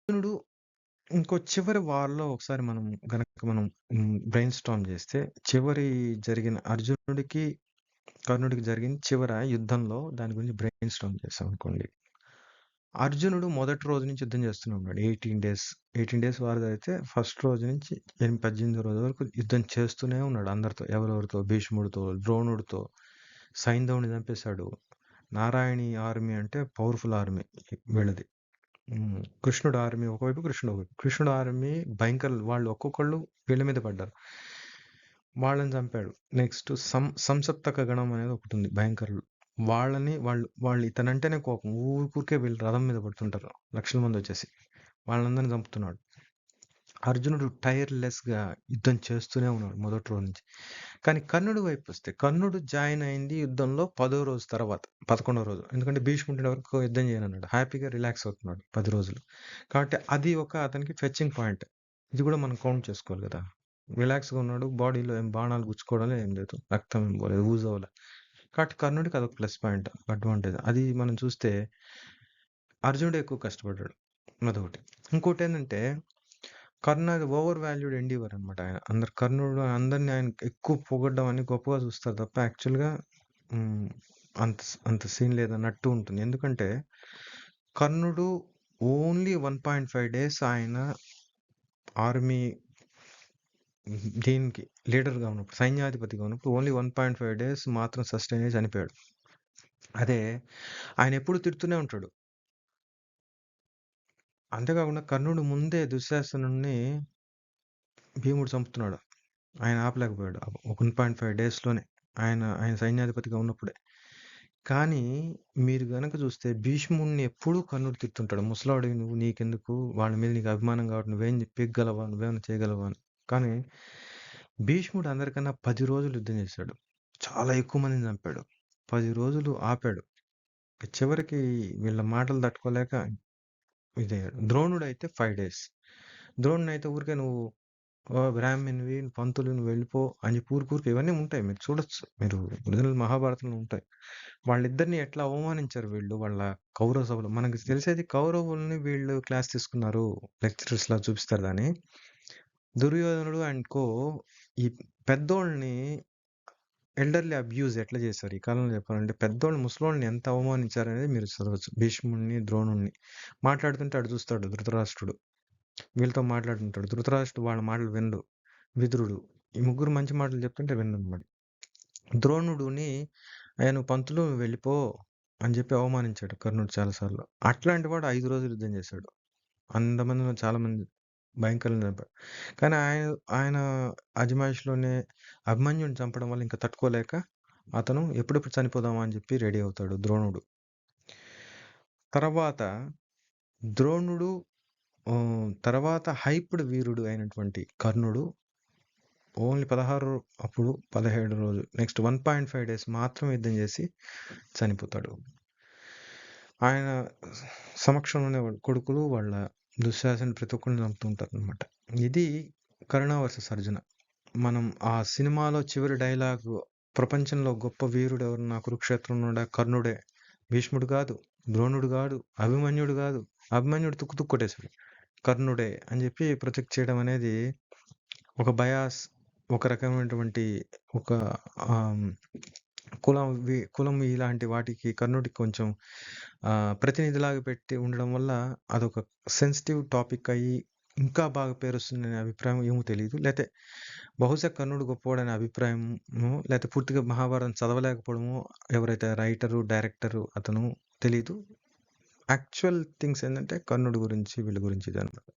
అర్జునుడు ఇంకో చివరి వార్‌లో ఒకసారి మనం బ్రెయిన్ స్టార్మ్ చేస్తే, చివరి జరిగిన అర్జునుడికి, కర్ణుడికి జరిగిన చివర యుద్ధంలో దాని గురించి బ్రెయిన్ స్టార్మ్ చేసామనుకోండి. అర్జునుడు మొదటి రోజు నుంచి యుద్ధం చేస్తూనే ఉన్నాడు. 18 డేస్. 18 డేస్ వార్ అయితే ఫస్ట్ రోజు నుంచి 18 రోజుల వరకు యుద్ధం చేస్తూనే ఉన్నాడు అందరితో. ఎవరెవరితో? భీష్ముడితో, ద్రోణుడితో, సైంధవుడిని చంపేశాడు. నారాయణి ఆర్మీ అంటే పవర్‌ఫుల్ ఆర్మీ వీళ్ళది. కృష్ణుడు ఆర్మీ ఒకవైపు, కృష్ణుడు ఒకవైపు. కృష్ణుడు ఆర్మీ భయంకరులు. వాళ్ళు ఒక్కొక్కళ్ళు వీళ్ళ మీద పడ్డారు. వాళ్ళని చంపాడు. నెక్స్ట్ సంసప్తక గణం అనేది ఒకటుంది భయంకరులు. వాళ్ళు ఇతనంటేనే కోపం. ఊరికే వీళ్ళు రథం మీద పడుతుంటారు. లక్షల మంది వచ్చేసి. వాళ్ళందరిని చంపుతున్నాడు. అర్జునుడు టైర్‌లెస్‌గా యుద్ధం చేస్తూనే ఉన్నాడు మొదటి రోజు నుంచి. కానీ కర్ణుడి వైపొస్తే, కర్ణుడు జాయిన్ అయింది యుద్ధంలో 10వ రోజు తర్వాత, 11వ రోజు. ఎందుకంటే భీష్ముడి వరకు యుద్ధం చేయనన్నాడు. హ్యాపీగా రిలాక్స్ అవుతున్నాడు 10 రోజులు. కాబట్టి అది అతనికి ఫెచ్చింగ్ పాయింట్. ఇది కూడా మనం కౌంట్ చేసుకోవాలి కదా! రిలాక్స్‌గా ఉన్నాడు. బాడీలో ఏం బాణాలు గుచ్చుకోవడం ఏం లేదు. రక్తం ఏం పోలేదు. ఊజ్ అవ్వలే. కాబట్టి కర్ణుడికి అదొక ప్లస్ పాయింట్, అడ్వాంటేజ్. అది మనం చూస్తే అర్జునుడు ఎక్కువ కష్టపడ్డాడు. అదొకటి. ఇంకోటేంటంటే కర్ణ ఓవర్ వాల్యూడ్ ఎండీవర్ అనమాట ఆయన. కర్ణుడు అందరిని ఆయన ఎక్కువ పొగడ్డం అని గొప్పగా చూస్తారు తప్ప యాక్చువల్‌గా హ్మ్. అంత అంత సీన్ లేదన్నట్టు ఉంటుంది. ఎందుకంటే కర్ణుడు ఓన్లీ 1.5 డేస్ ఆయన ఆర్మీ దీనికి లీడర్‌గా ఉన్నప్పుడు, సైన్యాధిపతిగా ఉన్నప్పుడు ఓన్లీ 1.5 డేస్ మాత్రం సస్టైన్ అయ్యి చనిపోయాడు. అదే ఆయన ఎప్పుడు తిడుతూనే ఉంటాడు. అంతేకాకుండా కర్ణుడు ముందే దుశ్శాసనుడిని భీముడు చంపుతున్నాడు. ఆయన ఆపలేకపోయాడు. 1.5 డేస్‌లోనే. ఆయన సైన్యాధిపతిగా ఉన్నప్పుడే. కానీ మీరు గనక చూస్తే భీష్ముడిని ఎప్పుడూ కర్ణుడు తిడుతుంటాడు. "ముసలాడివి నువ్వు, నీకెందుకు? వాళ్ళ మీద నీకు అభిమానం కాబట్టి నువ్వేం పీకగలవా? నువ్వేమైనా చేయగలవా?" అని. కానీ భీష్ముడు అందరికన్నా 10 రోజులు యుద్ధం చేశాడు. చాలా ఎక్కువ మందిని చంపాడు. 10 రోజులు ఆపాడు. చివరికి వీళ్ళ మాటలు తట్టుకోలేక ఇదయ్యాడు. ద్రోణుడైతే 5 డేస్. ద్రోణుడైతే ఊరికే నువ్వు బ్రాహ్మణునివి, పంతులు నువ్వు వెళ్ళిపో అని చెప్పి ఊరికే ఇవన్నీ ఉంటాయి. మీరు చూడొచ్చు. మీరు ఒరిజినల్ మహాభారతంలో ఉంటాయి. వాళ్ళిద్దరిని ఎట్లా అవమానించారు వీళ్ళు వాళ్ళ కౌరవ సభలో. మనకు తెలిసేది కౌరవుల్ని వీళ్ళు క్లాస్ తీసుకున్నారు. లెక్చరర్స్‌లా చూపిస్తారు దాన్ని. దుర్యోధనుడు అండ్ కో ఈ పెద్దోళ్ళని ఎల్డర్‌లీ అబ్యూజ్ ఎట్లా చేశారు ఈ కాలంలో చెప్పాలంటే, పెద్దోళ్ళు ముసలోళ్ళని ఎంత అవమానించారనేది మీరు చదవచ్చు. భీష్ముడిని, ద్రోణుడిని. మాట్లాడుతుంటే అటు చూస్తాడు ధృతరాష్ట్రుడు. వీళ్ళతో మాట్లాడుతుంటాడు. ధృతరాష్ట్రుడు వాళ్ళ మాటలు వినడు. విదురుడు. ఈ ముగ్గురు మంచి మాటలు చెప్తుంటే వినడనమాట. ద్రోణుడుని "నువ్వు పంతులు నువ్వు వెళ్ళిపో" అని చెప్పి అవమానించాడు కర్ణుడు చాలా సార్లు. అట్లాంటి వాడు 5 రోజులు యుద్ధం చేశాడు. అంతమందిలో చాలా మంది భయంకరంగా చంపాడు. కానీ ఆయన అజమాయిషీలోనే అభిమన్యుడిని చంపడం వల్ల ఇంకా తట్టుకోలేక అతను ఎప్పుడెప్పుడు చనిపోదామా అని చెప్పి రెడీ అవుతాడు ద్రోణుడు. తర్వాత ద్రోణుడు తర్వాత హైప్డ్ వీరుడు అయినటువంటి కర్ణుడు ఓన్లీ 16 అప్పుడు 17 రోజులు నెక్స్ట్ 1.5 డేస్ మాత్రమే యుద్ధం చేసి చనిపోతాడు. ఆయన సమక్షంలోనే వాళ్ళ కొడుకులు, వాళ్ళ దుశ్శాసన ప్రతి ఒక్కరిని చంపుతుంటారనమాట. ఇది కరుణ వర్సెస్ అర్జున. మనం ఆ సినిమాలో చివరి డైలాగు ప్రపంచంలో గొప్ప వీరుడు ఎవరన్నా కురుక్షేత్రంలోడా కర్ణుడే. భీష్ముడు కాదు, ద్రోణుడు కాదు, అభిమన్యుడు కాదు. అభిమన్యుడు తుక్కు తుక్కు కొట్టేశాడు. కర్ణుడే అని చెప్పి ప్రొజెక్ట్ చేయడం అనేది ఒక బయాస్, ఒక రకమైనటువంటి ఒక కులం ఇలాంటి వాటికి కర్ణుడికి కొంచెం ప్రతినిధిలాగా పెట్టి ఉండడం వల్ల అదొక సెన్సిటివ్ టాపిక్ అయ్యి ఇంకా బాగా పేరొస్తుందనే అభిప్రాయం ఏమో తెలీదు. లేతే బహుశా కర్ణుడు గొప్పోడనే అభిప్రాయమో, లేతే పూర్తిగా మహాభారతం చదవలేకపోవడమో ఎవరైతే రైటరు, డైరెక్టరు అతను తెలీదు. యాక్చువల్ థింగ్స్ ఏందంటే కర్ణుడి గురించి, వీళ్ళ గురించి ఇదనమాట.